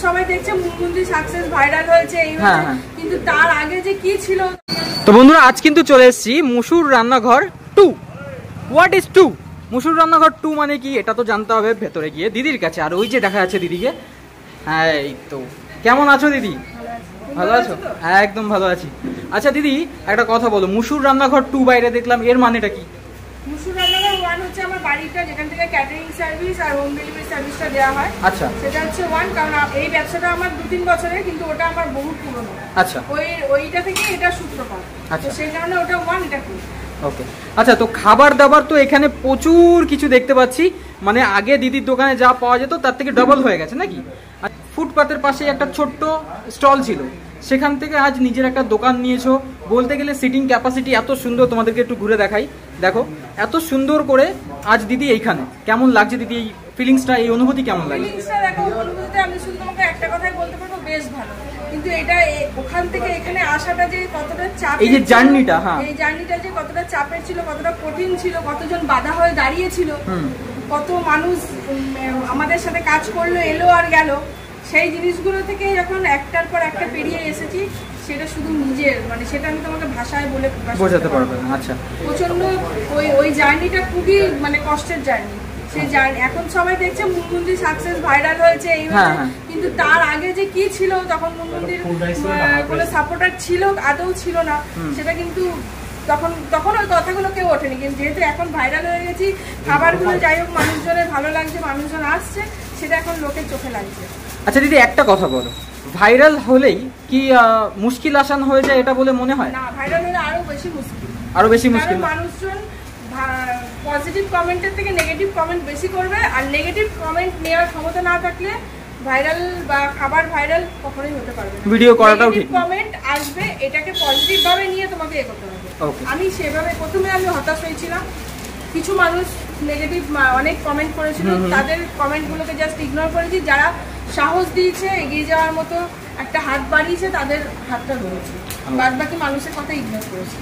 সবাই দেখছে মুনমুনদি success viral হয়েছে এই হয়েছে, কিন্তু তার আগে যে কি ছিল। তো বন্ধুরা আজ কিন্তু চলে এসেছি মুসুর রান্নাঘর 2। What is 2? মুসুর রান্নাঘর 2 মানে কি এটা তো জানতে হবে ভেতরে গিয়ে দিদির কাছে। আর ওই যে দেখা যাচ্ছে দিদিকে। হ্যাঁ এই তো, কেমন আছো দিদি? ভালো আছো? হ্যাঁ একদম ভালো আছি। আচ্ছা দিদি একটা কথা বলো, মুসুর রান্নাঘর 2 বাইরে দেখলাম, এর মানেটা কি? মুসুর রান্নাঘর 1 হচ্ছে আমার বাড়িটা, যেখান থেকে ক্যাটারিং সার্ভিস আর হোম ডেলিভারি সার্ভিসটা দেওয়া হয়। আচ্ছা, সেটা হচ্ছে 1, কারণ এই ব্যবসাটা আমার 2-3 বছরের, কিন্তু ওটা আমার বহু পুরনো। আচ্ছা, ওইটা থেকে এটা সূত্রপাত। আচ্ছা, সেই কারণে ওটা 1, এটা 2। ওকে। আচ্ছা, তো খাবার দাবার তো এখানে প্রচুর কিছু দেখতে পাচ্ছি, মানে আগে দিদির দোকানে যা পাওয়া যেত তার থেকে ডবল হয়ে গেছে নাকি? ফুটপাতের পাশে একটা ছোট্ট স্টল ছিল, সেখান থেকে আজ নিজের একটা দোকান নিয়েছো। বলতে গেলে সিটিং ক্যাপাসিটি এত সুন্দর, তোমাদেরকে একটু ঘুরে দেখাই। দেখো এত সুন্দর করে আজ দিদি এইখানে। কেমন লাগছে দিদি এই ফিলিংসটা, এই অনুভূতি কেমন লাগে? ফিলিংসটা দেখো, অনুভূতিতে আমি শুধু তোমাকে একটা কথাই বলতে পারবো, বেশ ভালো। কিন্তু এটা ওখান থেকে এখানে আসাটা যে কতটা চাপ, এই যে জার্নিটা, হ্যাঁ এই জার্নিটা যে কতটা চাপের ছিল, কতটা কঠিন ছিল, কতজন বাধা হয়ে দাঁড়িয়েছিল, কত মানুষ আমাদের সাথে কাজ করলো, এলো আর গেল, সেই জিনিসগুলো থেকে যখন একটার পর একটা পেরিয়ে এসেছি, সেটা শুধু নিজের, মানে সেটা আমি তোমাকে ভাষায় বলে বোঝাতে পারবো না। আচ্ছা, প্রচন্ড ওই জার্নিটা খুবই মানে কষ্টের জার্নি। সেই জার্নি এখন সবাই দেখছে মুনমুনদি সাকসেস ভাইরাল হয়েছে এই হয়েছে, কিন্তু তার আগে যে কি ছিল, তখন মুনমুনদির কোনো সাপোর্টার ছিল আদৌ ছিল না, সেটা কিন্তু তখন ওই কথাগুলো কেউ ওঠেনি। কিন্তু যেহেতু এখন ভাইরাল হয়ে গেছি, খাবারগুলো যাই হোক মানুষজনের ভালো লাগছে, মানুষজন আসছে, সেটা এখন লোকের চোখে লাগছে। আচ্ছা দিদি একটা কথা বলো, ভাইরাল হলেই কি মুশকিল আসান হয়ে যায় এটা বলে মনে হয়? না, ভাইরাল হলে আরো বেশি মুশকিল, আরো বেশি মুশকিল। মানুষজন পজিটিভ কমেন্টের থেকে নেগেটিভ কমেন্ট বেশি করবে, আর নেগেটিভ কমেন্ট নেওয়ার ক্ষমতা না থাকলে ভাইরাল বা খাবার ভাইরাল কখনোই হতে পারবে না। ভিডিও করাটাও ঠিক। কমেন্ট আসবে, এটাকে পজিটিভ ভাবে নিয়ে তোমাকে এগোতে হবে। আমি সেভাবে প্রথমে আমি হতাশ হয়েছিলাম, কিছু মানুষ নেগেটিভ অনেক কমেন্ট করেছিল, তাদের কমেন্টগুলোকে জাস্ট ইগনোর করেছি। যারা সাহস দিয়েছে, এগিয়ে যাওয়ার মতো একটা হাত বাড়িয়েছে, তাদের হাতটা ধরেছে, বাদ বাকি মানুষের কথা ইগনোর করেছে।